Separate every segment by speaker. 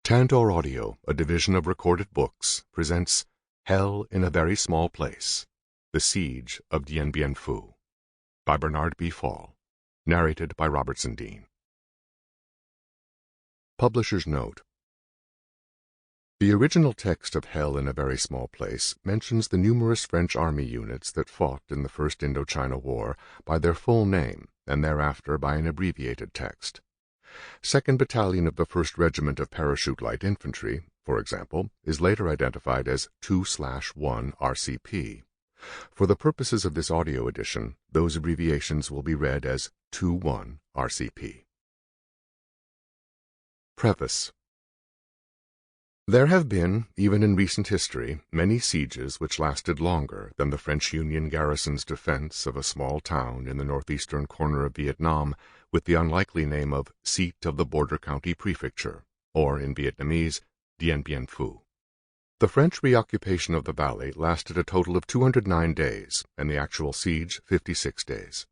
Speaker 1: Tantor Audio, a division of Recorded Books, presents Hell in a Very Small Place, The Siege of Dien Bien Phu, by Bernard B. Fall, narrated by Robertson Dean. Publisher's Note: the original text of Hell in a Very Small Place mentions the numerous French army units that fought in the First Indochina War by their full name and thereafter by an abbreviated text. 2nd Battalion of the 1st Regiment of Parachute Light Infantry, for example, is later identified as 2/1 RCP. For the purposes of this audio edition, those abbreviations will be read as 2-1 RCP. Preface. There have been, even in recent history, many sieges which lasted longer than the French Union garrison's defense of a small town in the northeastern corner of Vietnam with the unlikely name of Seat of the Border County Prefecture, or in Vietnamese, Dien Bien Phu. The French reoccupation of the valley lasted a total of 209 days, and the actual siege 56 days.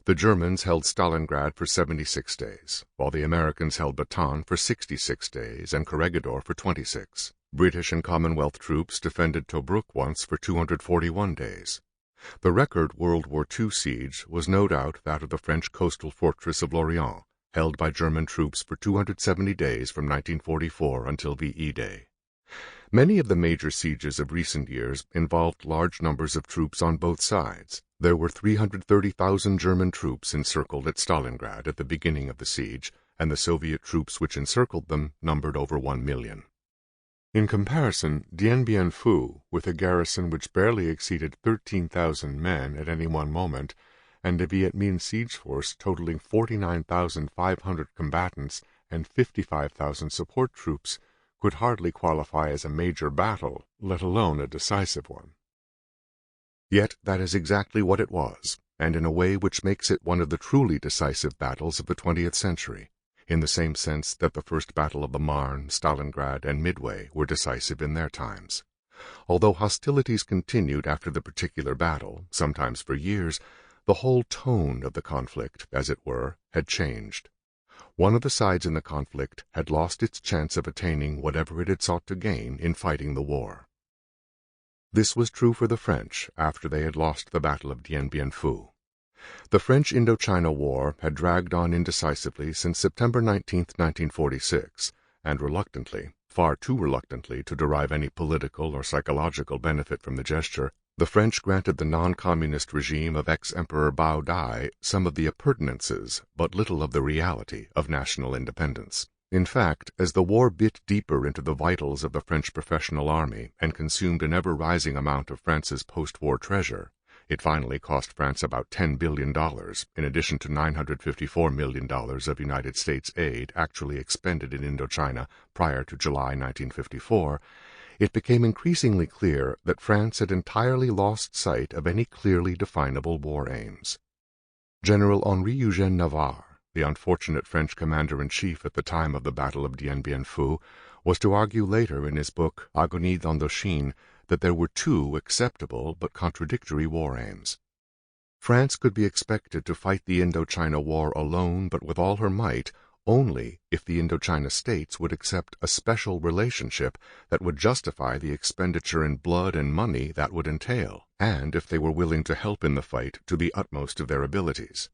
Speaker 1: The Germans held Stalingrad for 76 days, while the Americans held Bataan for 66 days and Corregidor for 26. British and Commonwealth troops defended Tobruk once for 241 days. The record World War II siege was no doubt that of the French coastal fortress of Lorient, held by German troops for 270 days from 1944 until VE Day. Many of the major sieges of recent years involved large numbers of troops on both sides. There were 330,000 German troops encircled at Stalingrad at the beginning of the siege, and the Soviet troops which encircled them numbered over 1 million. In comparison, Dien Bien Phu, with a garrison which barely exceeded 13,000 men at any one moment, and a Viet Minh siege force totaling 49,500 combatants and 55,000 support troops, could hardly qualify as a major battle, let alone a decisive one. Yet that is exactly what it was, and in a way which makes it one of the truly decisive battles of the 20th century, in the same sense that the First Battle of the Marne, Stalingrad, and Midway were decisive in their times. Although hostilities continued after the particular battle, sometimes for years, the whole tone of the conflict, as it were, had changed. One of the sides in the conflict had lost its chance of attaining whatever it had sought to gain in fighting the war. This was true for the French after they had lost the Battle of Dien Bien Phu. The French Indochina War had dragged on indecisively since September 19, 1946, and reluctantly, far too reluctantly to derive any political or psychological benefit from the gesture, the French granted the non-communist regime of ex-Emperor Bao Dai some of the appurtenances, but little of the reality, of national independence. In fact, as the war bit deeper into the vitals of the French professional army and consumed an ever-rising amount of France's post-war treasure, it finally cost France about $10 billion, in addition to $954 million of United States aid actually expended in Indochina prior to July 1954, it became increasingly clear that France had entirely lost sight of any clearly definable war aims. General Henri-Eugène Navarre, the unfortunate French commander-in-chief at the time of the Battle of Dien Bien Phu, was to argue later in his book Agonie d'Indochine that there were two acceptable but contradictory war aims. France could be expected to fight the Indochina War alone but with all her might only if the Indochina states would accept a special relationship that would justify the expenditure in blood and money that would entail, and if they were willing to help in the fight to the utmost of their abilities.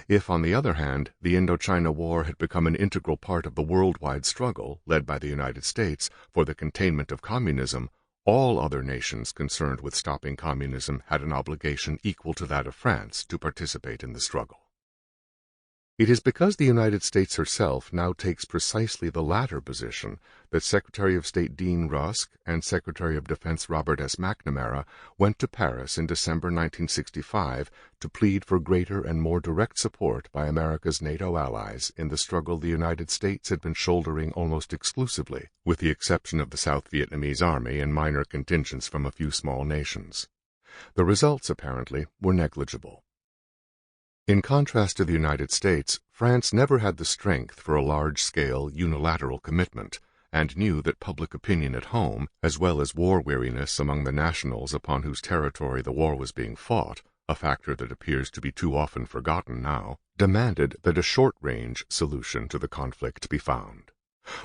Speaker 1: If, on the other hand, the Indochina War had become an integral part of the worldwide struggle, led by the United States, for the containment of communism, all other nations concerned with stopping communism had an obligation equal to that of France to participate in the struggle. It is because the United States herself now takes precisely the latter position that Secretary of State Dean Rusk and Secretary of Defense Robert S. McNamara went to Paris in December 1965 to plead for greater and more direct support by America's NATO allies in the struggle the United States had been shouldering almost exclusively, with the exception of the South Vietnamese Army and minor contingents from a few small nations. The results, apparently, were negligible. In contrast to the United States, France never had the strength for a large-scale, unilateral commitment, and knew that public opinion at home, as well as war-weariness among the nationals upon whose territory the war was being fought, a factor that appears to be too often forgotten now, demanded that a short-range solution to the conflict be found.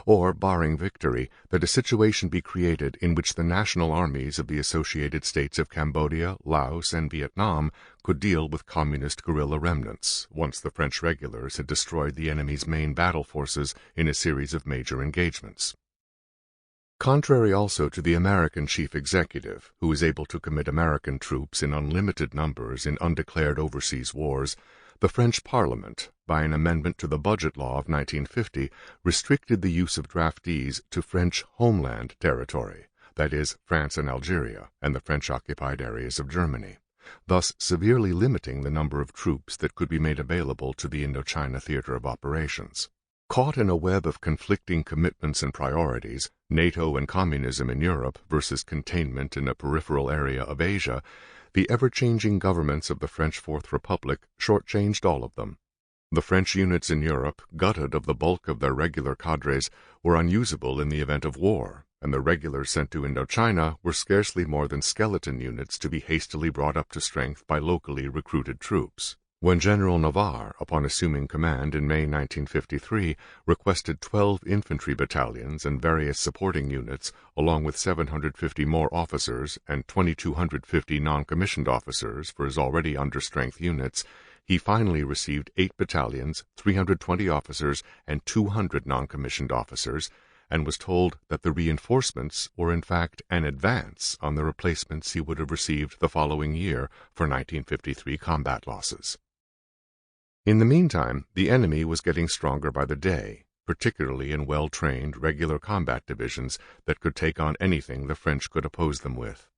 Speaker 1: or, barring victory, that a situation be created in which the national armies of the associated states of Cambodia, Laos, and Vietnam could deal with communist guerrilla remnants, once the French regulars had destroyed the enemy's main battle forces in a series of major engagements. Contrary also to the American chief executive, who is able to commit American troops in unlimited numbers in undeclared overseas wars, the French Parliament, by an amendment to the budget law of 1950, restricted the use of draftees to French homeland territory, that is, France and Algeria, and the French-occupied areas of Germany, thus severely limiting the number of troops that could be made available to the Indochina theater of operations. Caught in a web of conflicting commitments and priorities, NATO and communism in Europe versus containment in a peripheral area of Asia, the ever-changing governments of the French Fourth Republic shortchanged all of them. The French units in Europe, gutted of the bulk of their regular cadres, were unusable in the event of war, and the regulars sent to Indochina were scarcely more than skeleton units to be hastily brought up to strength by locally recruited troops. When General Navarre, upon assuming command in May 1953, requested 12 infantry battalions and various supporting units, along with 750 more officers and 2,250 non-commissioned officers for his already under-strength units, he finally received 8 battalions, 320 officers, and 200 non-commissioned officers, and was told that the reinforcements were in fact an advance on the replacements he would have received the following year for 1953 combat losses. In the meantime, the enemy was getting stronger by the day, particularly in well-trained, regular combat divisions that could take on anything the French could oppose them with.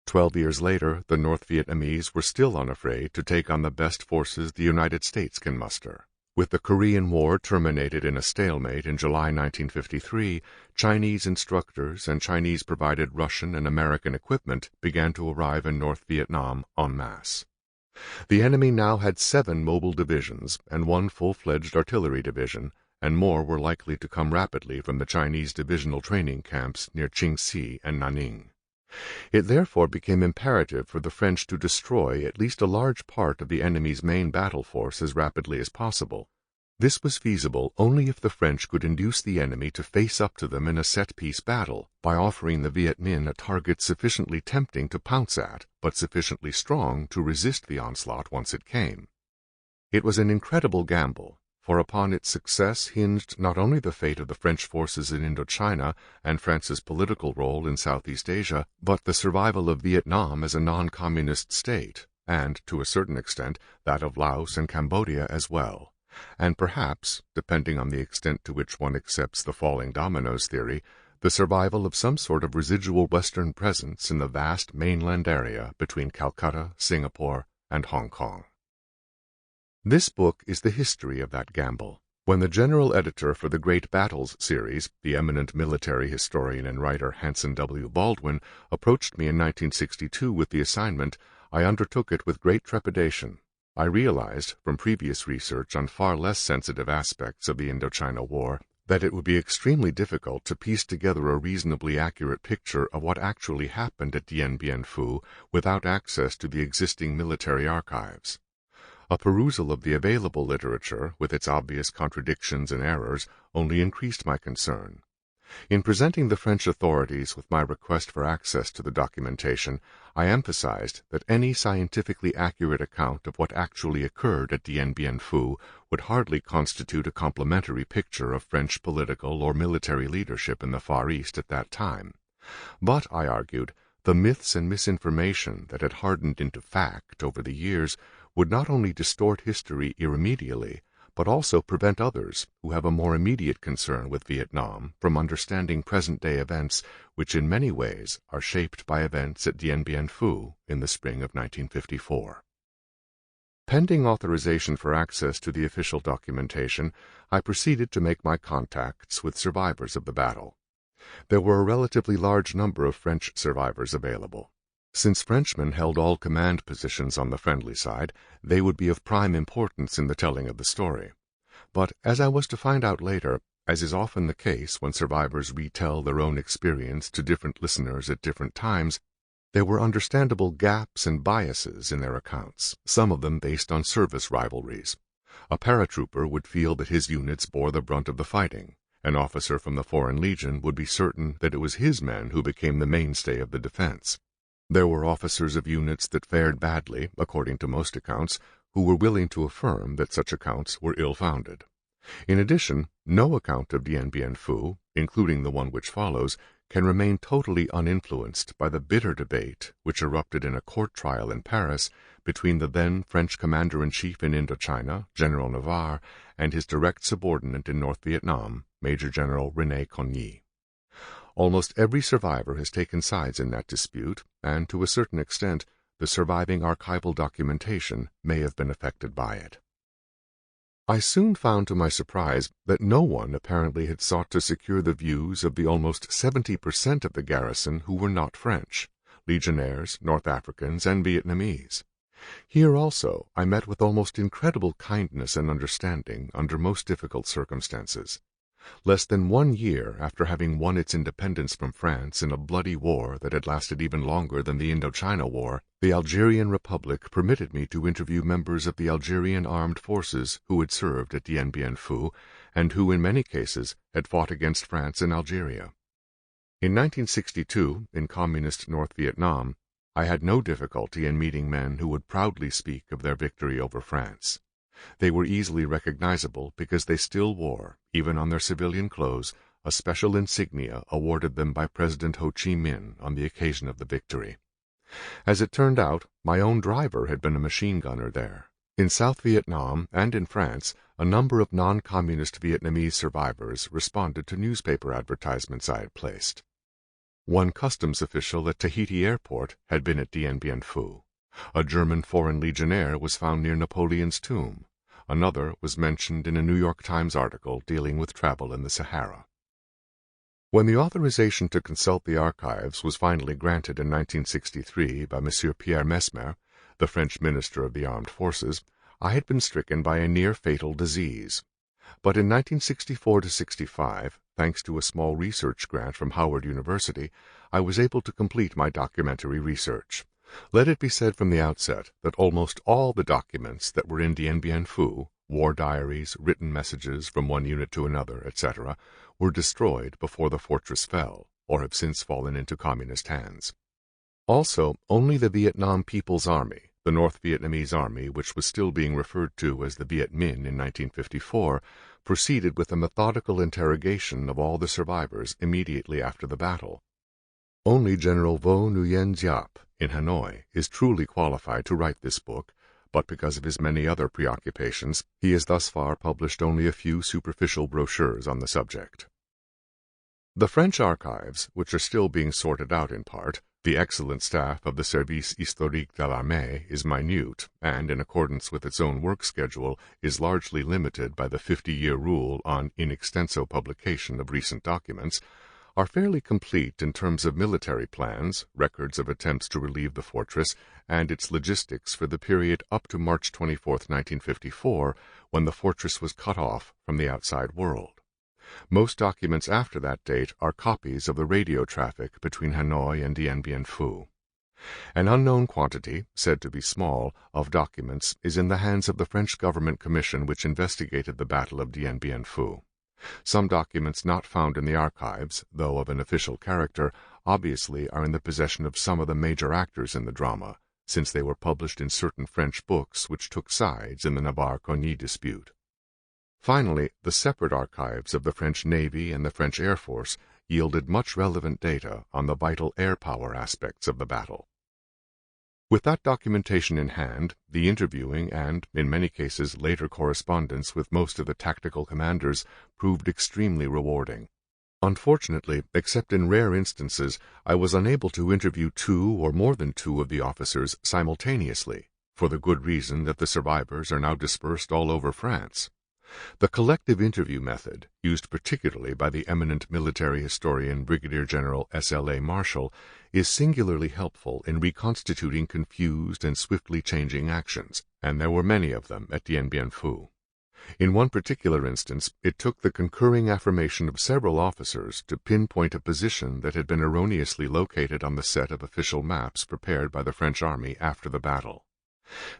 Speaker 1: 12 years later, the North Vietnamese were still unafraid to take on the best forces the United States can muster. With the Korean War terminated in a stalemate in July 1953, Chinese instructors and Chinese-provided Russian and American equipment began to arrive in North Vietnam en masse. The enemy now had 7 mobile divisions and 1 full-fledged artillery division, and more were likely to come rapidly from the Chinese divisional training camps near Qingxi and Nanning. It therefore became imperative for the French to destroy at least a large part of the enemy's main battle force as rapidly as possible. This was feasible only if the French could induce the enemy to face up to them in a set-piece battle, by offering the Viet Minh a target sufficiently tempting to pounce at, but sufficiently strong to resist the onslaught once it came. It was an incredible gamble, for upon its success hinged not only the fate of the French forces in Indochina and France's political role in Southeast Asia, but the survival of Vietnam as a non-communist state, and, to a certain extent, that of Laos and Cambodia as well. And perhaps, depending on the extent to which one accepts the falling dominoes theory, the survival of some sort of residual Western presence in the vast mainland area between Calcutta, Singapore, and Hong Kong. This book is the history of that gamble. When the general editor for the Great Battles series, the eminent military historian and writer Hanson W. Baldwin, approached me in 1962 with the assignment, I undertook it with great trepidation. I realized, from previous research on far less sensitive aspects of the Indochina War, that it would be extremely difficult to piece together a reasonably accurate picture of what actually happened at Dien Bien Phu without access to the existing military archives. A perusal of the available literature, with its obvious contradictions and errors, only increased my concern. In presenting the French authorities with my request for access to the documentation, I emphasized that any scientifically accurate account of what actually occurred at Dien Bien Phu would hardly constitute a complimentary picture of French political or military leadership in the Far East at that time. But, I argued, the myths and misinformation that had hardened into fact over the years would not only distort history irremediably, but also prevent others, who have a more immediate concern with Vietnam, from understanding present-day events which in many ways are shaped by events at Dien Bien Phu in the spring of 1954. Pending authorization for access to the official documentation, I proceeded to make my contacts with survivors of the battle. There were a relatively large number of French survivors available. Since Frenchmen held all command positions on the friendly side, they would be of prime importance in the telling of the story. But, as I was to find out later, as is often the case when survivors retell their own experience to different listeners at different times, there were understandable gaps and biases in their accounts, some of them based on service rivalries. A paratrooper would feel that his units bore the brunt of the fighting, An officer from the Foreign Legion would be certain that it was his men who became the mainstay of the defense. There were officers of units that fared badly, according to most accounts, who were willing to affirm that such accounts were ill-founded. In addition, no account of Dien Bien Phu, including the one which follows, can remain totally uninfluenced by the bitter debate which erupted in a court trial in Paris between the then French commander-in-chief in Indochina, General Navarre, and his direct subordinate in North Vietnam, Major General René Cogny. Almost every survivor has taken sides in that dispute, and to a certain extent, the surviving archival documentation may have been affected by it. I soon found to my surprise that no one apparently had sought to secure the views of the almost 70% of the garrison who were not French, Legionnaires, North Africans, and Vietnamese. Here also I met with almost incredible kindness and understanding under most difficult circumstances. Less than 1 year after having won its independence from France in a bloody war that had lasted even longer than the Indochina War, the Algerian Republic permitted me to interview members of the Algerian armed forces who had served at Dien Bien Phu and who in many cases had fought against France in Algeria. In 1962, in communist North Vietnam, I had no difficulty in meeting men who would proudly speak of their victory over France. They were easily recognizable because they still wore, even on their civilian clothes, a special insignia awarded them by President Ho Chi Minh on the occasion of the victory. As it turned out, my own driver had been a machine gunner there. In South Vietnam and in France, a number of non-communist Vietnamese survivors responded to newspaper advertisements I had placed. One customs official at Tahiti Airport had been at Dien Bien Phu. A German Foreign Legionnaire was found near Napoleon's tomb. Another was mentioned in a New York Times article dealing with travel in the Sahara. When the authorization to consult the archives was finally granted in 1963 by Monsieur Pierre Mesmer, the French Minister of the Armed Forces, I had been stricken by a near-fatal disease. But in 1964-65, thanks to a small research grant from Howard University, I was able to complete my documentary research. Let it be said from the outset that almost all the documents that were in Dien Bien Phu, war diaries, written messages from one unit to another, etc., were destroyed before the fortress fell, or have since fallen into communist hands. Also, only the Vietnam People's Army, the North Vietnamese Army, which was still being referred to as the Viet Minh in 1954, proceeded with a methodical interrogation of all the survivors immediately after the battle. Only General Vo Nguyen Giap in Hanoi is truly qualified to write this book, but because of his many other preoccupations, he has thus far published only a few superficial brochures on the subject. The French archives, which are still being sorted out in part, the excellent staff of the Service Historique de l'Armée is minute and, in accordance with its own work schedule, is largely limited by the 50-year rule on in extenso publication of recent documents, are fairly complete in terms of military plans, records of attempts to relieve the fortress, and its logistics for the period up to March 24, 1954, when the fortress was cut off from the outside world. Most documents after that date are copies of the radio traffic between Hanoi and Dien Bien Phu. An unknown quantity, said to be small, of documents is in the hands of the French government commission which investigated the Battle of Dien Bien Phu. Some documents not found in the archives, though of an official character, obviously are in the possession of some of the major actors in the drama, since they were published in certain French books which took sides in the Navarre-Cogny dispute. Finally, the separate archives of the French Navy and the French Air Force yielded much relevant data on the vital air power aspects of the battle. With that documentation in hand, the interviewing and, in many cases, later correspondence with most of the tactical commanders proved extremely rewarding. Unfortunately, except in rare instances, I was unable to interview 2 or more than 2 of the officers simultaneously, for the good reason that the survivors are now dispersed all over France. The collective interview method, used particularly by the eminent military historian Brigadier General S.L.A. Marshall, is singularly helpful in reconstituting confused and swiftly changing actions, and there were many of them at Dien Bien Phu. In one particular instance, it took the concurring affirmation of several officers to pinpoint a position that had been erroneously located on the set of official maps prepared by the French army after the battle.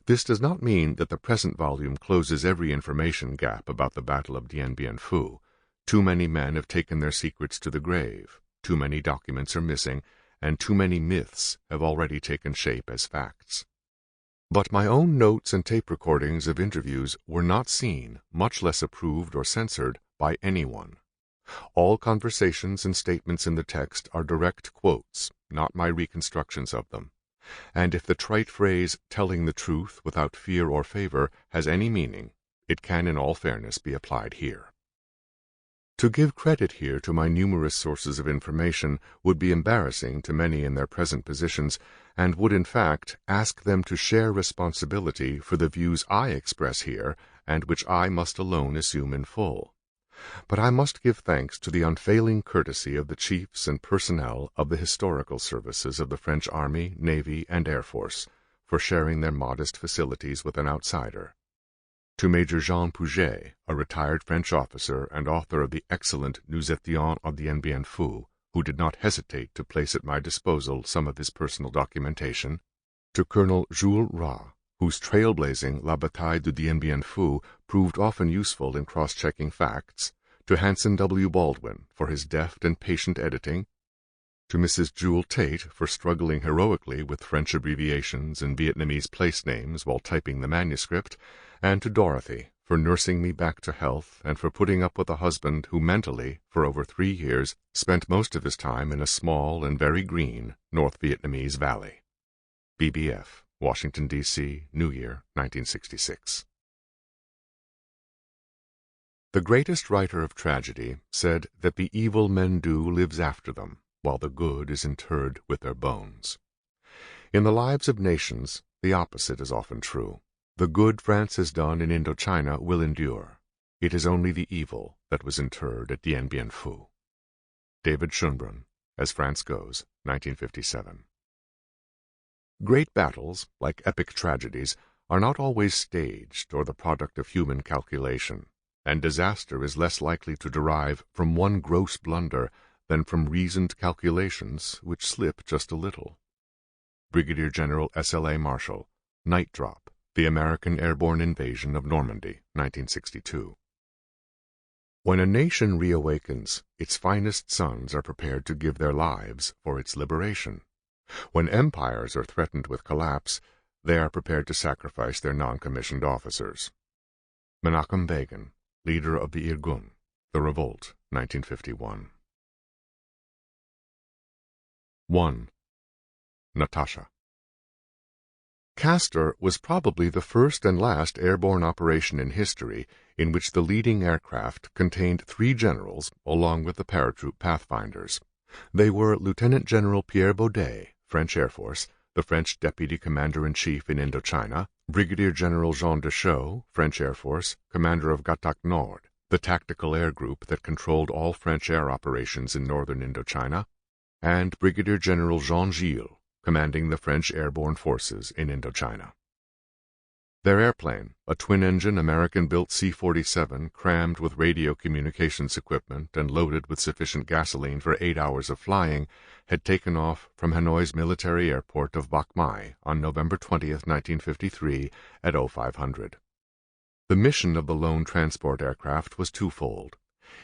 Speaker 1: This does not mean that the present volume closes every information gap about the Battle of Dien Bien Phu. Too many men have taken their secrets to the grave, too many documents are missing, and too many myths have already taken shape as facts. But my own notes and tape recordings of interviews were not seen, much less approved or censored, by anyone. All conversations and statements in the text are direct quotes, not my reconstructions of them. And if the trite phrase, telling the truth without fear or favor, has any meaning, it can in all fairness be applied here. To give credit here to my numerous sources of information would be embarrassing to many in their present positions, and would in fact ask them to share responsibility for the views I express here, and which I must alone assume in full. But I must give thanks to the unfailing courtesy of the chiefs and personnel of the historical services of the French Army, Navy, and Air Force for sharing their modest facilities with an outsider. To Major Jean Pouget, a retired French officer and author of the excellent Nous étions à Dien Bien Phu, who did not hesitate to place at my disposal some of his personal documentation. To Colonel Jules Rat, whose trailblazing La Bataille de Dien Bien Phu proved often useful in cross-checking facts. To Hanson W. Baldwin for his deft and patient editing. To Mrs. Jewel Tate for struggling heroically with French abbreviations and Vietnamese place names while typing the manuscript, and to Dorothy for nursing me back to health and for putting up with a husband who mentally, for over 3 years, spent most of his time in a small and very green North Vietnamese valley. BBF, Washington, D.C., New Year, 1966. The greatest writer of tragedy said that the evil men do lives after them, while the good is interred with their bones. In the lives of nations, the opposite is often true. The good France has done in Indochina will endure. It is only the evil that was interred at Dien Bien Phu. David Schönbrunn, As France Goes, 1957. Great battles, like epic tragedies, are not always staged or the product of human calculation, and disaster is less likely to derive from one gross blunder than from reasoned calculations which slip just a little. Brigadier General S.L.A. Marshall, Night Drop, The American Airborne Invasion of Normandy, 1962. When a nation reawakens, its finest sons are prepared to give their lives for its liberation. When empires are threatened with collapse, they are prepared to sacrifice their non-commissioned officers. Menachem Begin, leader of the Irgun, The Revolt, 1951. 1. Natasha. Castor was probably the first and last airborne operation in history in which the leading aircraft contained 3 generals along with the paratroop pathfinders. They were Lieutenant General Pierre Baudet, French Air Force, the French Deputy Commander-in-Chief in Indochina, Brigadier General Jean Deschaux, French Air Force, Commander of Gatac Nord, the tactical air group that controlled all French air operations in northern Indochina, and Brigadier General Jean Gilles, commanding the French airborne forces in Indochina. Their airplane, a twin-engine American-built C-47 crammed with radio communications equipment and loaded with sufficient gasoline for 8 hours of flying, had taken off from Hanoi's military airport of Bach Mai on November 20, 1953, at 0500. The mission of the lone transport aircraft was twofold.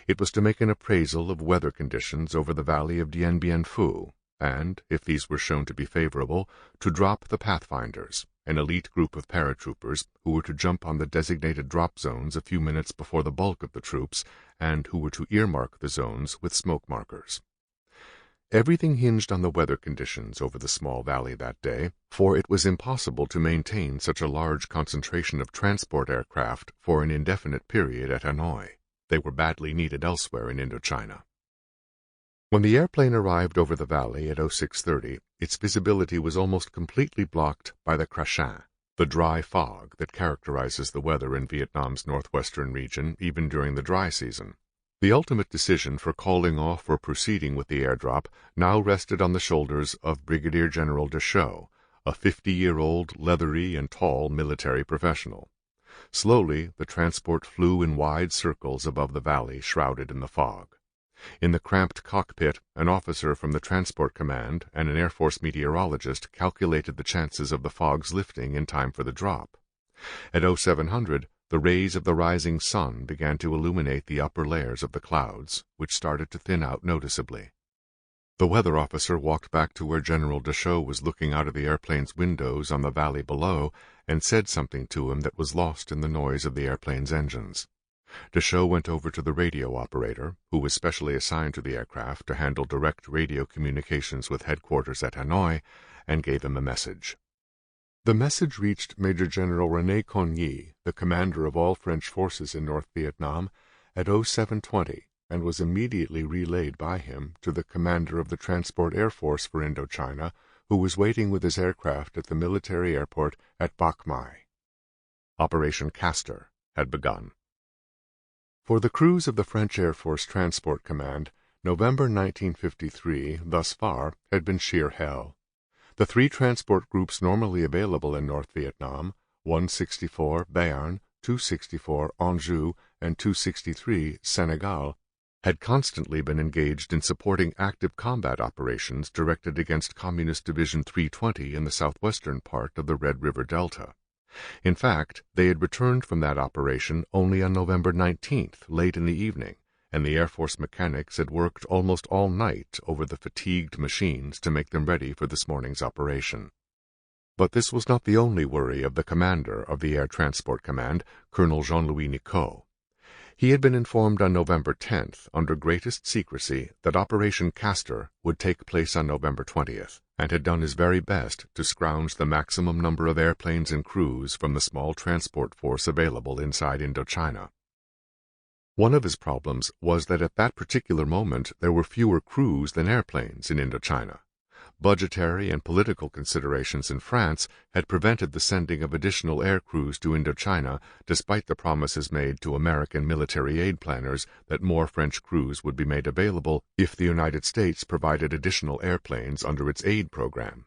Speaker 1: It was to make an appraisal of weather conditions over the valley of Dien Bien Phu, and, if these were shown to be favorable, to drop the Pathfinders, an elite group of paratroopers who were to jump on the designated drop zones a few minutes before the bulk of the troops, and who were to earmark the zones with smoke markers. Everything hinged on the weather conditions over the small valley that day, for it was impossible to maintain such a large concentration of transport aircraft for an indefinite period at Hanoi. They were badly needed elsewhere in Indochina. When the airplane arrived over the valley at 0630, its visibility was almost completely blocked by the crachin, the dry fog that characterizes the weather in Vietnam's northwestern region even during the dry season. The ultimate decision for calling off or proceeding with the airdrop now rested on the shoulders of Brigadier General Deschaux, a 50-year-old, leathery and tall military professional. Slowly, the transport flew in wide circles above the valley shrouded in the fog. In the cramped cockpit, an officer from the Transport Command and an Air Force meteorologist calculated the chances of the fog's lifting in time for the drop. At 0700, the rays of the rising sun began to illuminate the upper layers of the clouds, which started to thin out noticeably. The weather officer walked back to where General Deschaux was looking out of the airplane's windows on the valley below and said something to him that was lost in the noise of the airplane's engines. Deschaux went over to the radio operator, who was specially assigned to the aircraft to handle direct radio communications with headquarters at Hanoi, and gave him a message. The message reached Major General René Cogny, the commander of all French forces in North Vietnam, at 0720, and was immediately relayed by him to the commander of the Transport Air Force for Indochina, who was waiting with his aircraft at the military airport at Bac Mai. Operation Castor had begun. For the crews of the French Air Force Transport Command, November 1953, thus far, had been sheer hell. The three transport groups normally available in North Vietnam, 164 Béarn, 264 Anjou, and 263 Senegal, had constantly been engaged in supporting active combat operations directed against Communist Division 320 in the southwestern part of the Red River Delta. In fact, they had returned from that operation only on November 19th, late in the evening, and the Air Force mechanics had worked almost all night over the fatigued machines to make them ready for this morning's operation. But this was not the only worry of the commander of the Air Transport Command, Colonel Jean-Louis Nicot. He had been informed on November 10th, under greatest secrecy, that Operation Castor would take place on November 20th, and had done his very best to scrounge the maximum number of airplanes and crews from the small transport force available inside Indochina. One of his problems was that at that particular moment there were fewer crews than airplanes in Indochina. Budgetary and political considerations in France had prevented the sending of additional air crews to Indochina, despite the promises made to American military aid planners that more French crews would be made available if the United States provided additional airplanes under its aid program.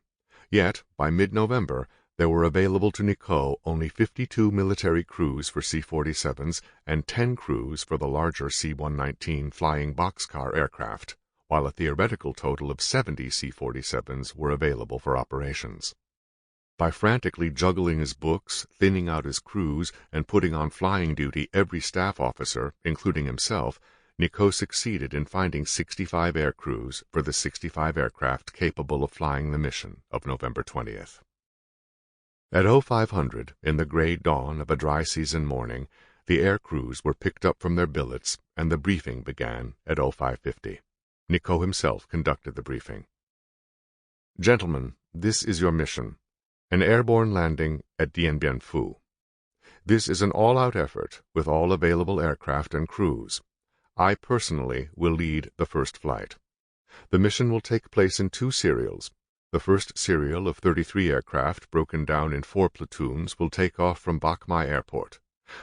Speaker 1: Yet, by mid-November, there were available to Nicot only 52 military crews for C-47s and 10 crews for the larger C-119 flying boxcar aircraft, while a theoretical total of 70 C-47s were available for operations. By frantically juggling his books, thinning out his crews, and putting on flying duty every staff officer, including himself, Nicot succeeded in finding 65 air crews for the 65 aircraft capable of flying the mission of November 20th. At 0500, in the gray dawn of a dry season morning, the air crews were picked up from their billets, and the briefing began at 0550. Nicot himself conducted the briefing. Gentlemen, this is your mission. An airborne landing at Dien Bien Phu. This is an all-out effort with all available aircraft and crews. I personally will lead the first flight. The mission will take place in 2 serials. The first serial of 33 aircraft broken down in 4 platoons will take off from Bac Mai Airport.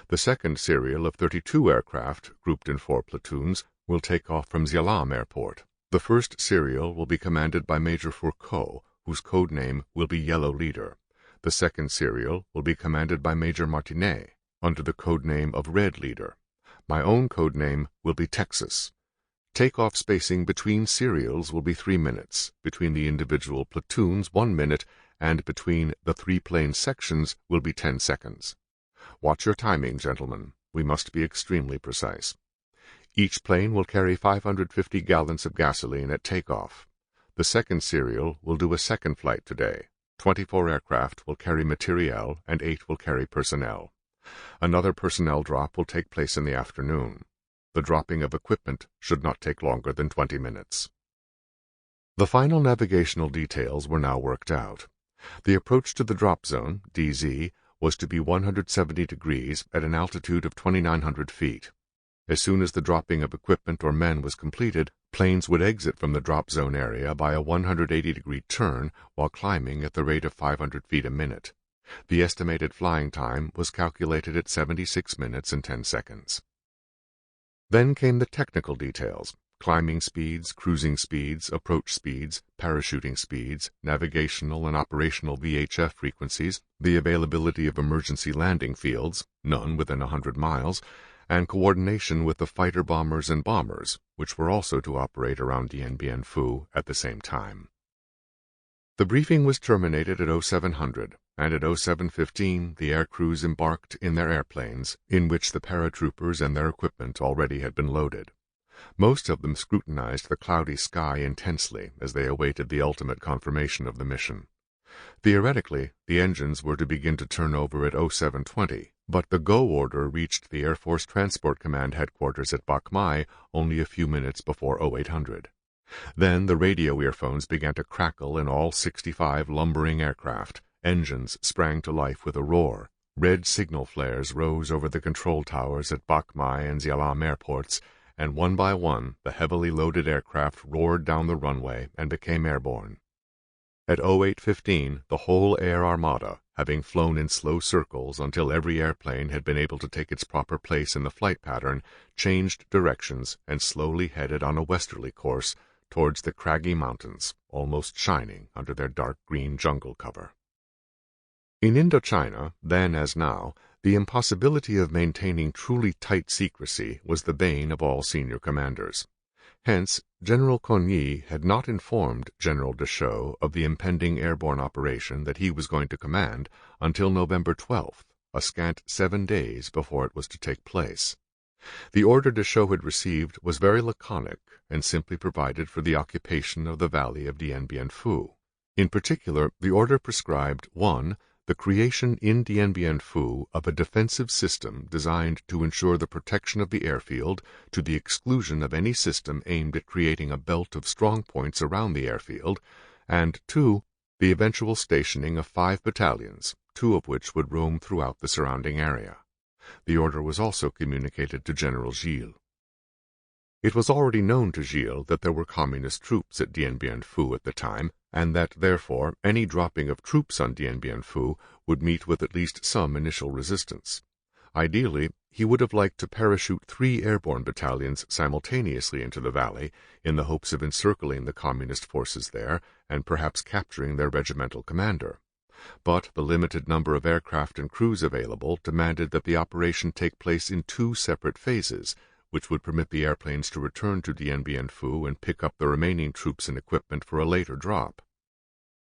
Speaker 1: The second serial of 32 aircraft, grouped in 4 platoons, will take off from Xialam Airport. The first serial will be commanded by Major Fourcault, whose code name will be Yellow Leader. The second serial will be commanded by Major Martinet, under the code name of Red Leader. My own code name will be Texas. Takeoff spacing between serials will be 3 minutes, between the individual platoons 1 minute, and between the 3-plane sections will be 10 seconds. Watch your timing, gentlemen. We must be extremely precise. Each plane will carry 550 gallons of gasoline at takeoff. The second serial will do a second flight today. 24 aircraft will carry materiel and 8 will carry personnel. Another personnel drop will take place in the afternoon. The dropping of equipment should not take longer than 20 minutes. The final navigational details were now worked out. The approach to the drop zone, DZ, was to be 170 degrees at an altitude of 2,900 feet. As soon as the dropping of equipment or men was completed, planes would exit from the drop zone area by a 180-degree turn while climbing at the rate of 500 feet a minute. The estimated flying time was calculated at 76 minutes and 10 seconds. Then came the technical details: climbing speeds, cruising speeds, approach speeds, parachuting speeds, navigational and operational VHF frequencies, the availability of emergency landing fields, none within 100 miles, and coordination with the fighter bombers and bombers, which were also to operate around Dien Bien Phu at the same time. The briefing was terminated at 0700, and at 07:15 the air crews embarked in their airplanes, in which the paratroopers and their equipment already had been loaded. Most of them scrutinized the cloudy sky intensely as they awaited the ultimate confirmation of the mission. Theoretically, the engines were to begin to turn over at 07:20, but the go order reached the Air Force Transport Command headquarters at Bach Mai only a few minutes before 0800. Then the radio earphones began to crackle in all 65 lumbering aircraft. Engines sprang to life with a roar. Red signal flares rose over the control towers at Bach Mai and Xialam airports, and one by one the heavily loaded aircraft roared down the runway and became airborne. At 08:15, the whole air armada, having flown in slow circles until every airplane had been able to take its proper place in the flight pattern, changed directions and slowly headed on a westerly course towards the craggy mountains, almost shining under their dark green jungle cover. In Indochina, then as now, the impossibility of maintaining truly tight secrecy was the bane of all senior commanders. Hence, General Coigny had not informed General Deschaux of the impending airborne operation that he was going to command until November 12th, a scant 7 days before it was to take place. The order Deschaux had received was very laconic and simply provided for the occupation of the valley of Dien Bien Phu. In particular, the order prescribed 1. The creation in Dien Bien Phu of a defensive system designed to ensure the protection of the airfield to the exclusion of any system aimed at creating a belt of strong points around the airfield, and 2. The eventual stationing of 5 battalions, 2 of which would roam throughout the surrounding area. The order was also communicated to General Gilles. It was already known to Gilles that there were communist troops at Dien Bien Phu at the time, and that, therefore, any dropping of troops on Dien Bien Phu would meet with at least some initial resistance. Ideally, he would have liked to parachute 3 airborne battalions simultaneously into the valley, in the hopes of encircling the communist forces there and perhaps capturing their regimental commander. But the limited number of aircraft and crews available demanded that the operation take place in 2 separate phases, which would permit the airplanes to return to Dien Bien Phu and pick up the remaining troops and equipment for a later drop.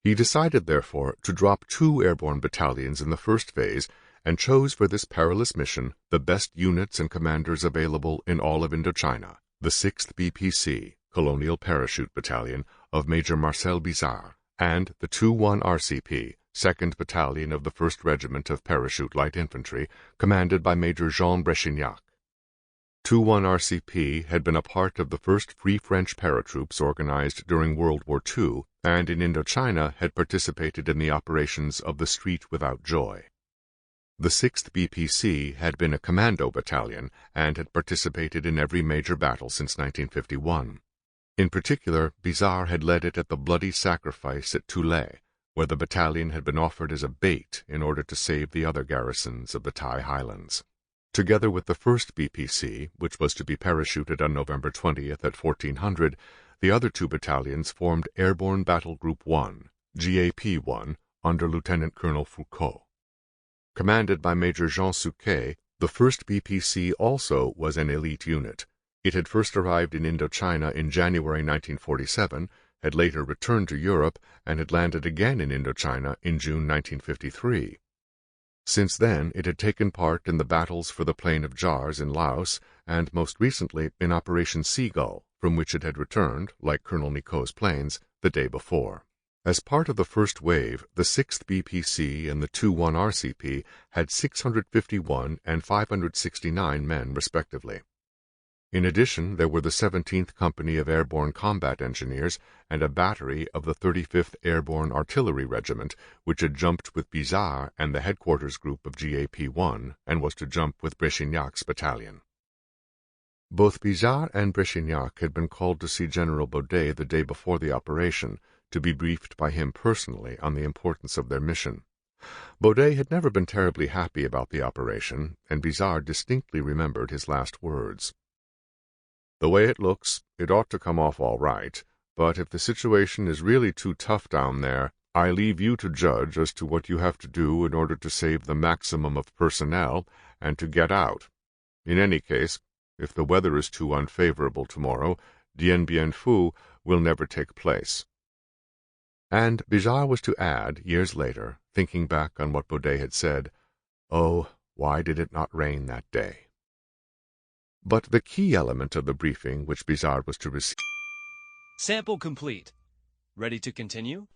Speaker 1: He decided, therefore, to drop 2 airborne battalions in the first phase, and chose for this perilous mission the best units and commanders available in all of Indochina, the 6th BPC, Colonial Parachute Battalion, of Major Marcel Bizard, and the 2-1 RCP, 2nd Battalion of the 1st Regiment of Parachute Light Infantry, commanded by Major Jean Brechignac. 2-1 RCP had been a part of the first Free French paratroops organized during World War II, and in Indochina had participated in the operations of the Street Without Joy. The 6th BPC had been a commando battalion and had participated in every major battle since 1951. In particular, Bizard had led it at the bloody sacrifice at Toulay, where the battalion had been offered as a bait in order to save the other garrisons of the Thai highlands. Together with the 1st BPC, which was to be parachuted on November 20th at 1400, the other 2 battalions formed Airborne Battle Group 1, GAP-1, under Lieutenant Colonel Foucault. Commanded by Major Jean Souquet, the 1st BPC also was an elite unit. It had first arrived in Indochina in January 1947, had later returned to Europe, and had landed again in Indochina in June 1953. Since then, it had taken part in the battles for the Plain of Jars in Laos, and most recently in Operation Seagull, from which it had returned, like Colonel Nicot's planes, the day before. As part of the first wave, the 6th BPC and the 2-1 RCP had 651 and 569 men, respectively. In addition, there were the 17th Company of Airborne Combat Engineers and a battery of the 35th Airborne Artillery Regiment, which had jumped with Bizard and the headquarters group of GAP-1 and was to jump with Brechignac's battalion. Both Bizard and Brechignac had been called to see General Baudet the day before the operation, to be briefed by him personally on the importance of their mission. Baudet had never been terribly happy about the operation, and Bizard distinctly remembered his last words. "The way it looks, it ought to come off all right, but if the situation is really too tough down there, I leave you to judge as to what you have to do in order to save the maximum of personnel and to get out. In any case, if the weather is too unfavorable tomorrow, Dien Bien Phu will never take place." And Bijard was to add, years later, thinking back on what Baudet had said, "Oh, why did it not rain that day?" But the key element of the briefing which Bijard was to receive...
Speaker 2: Sample complete. Ready to continue?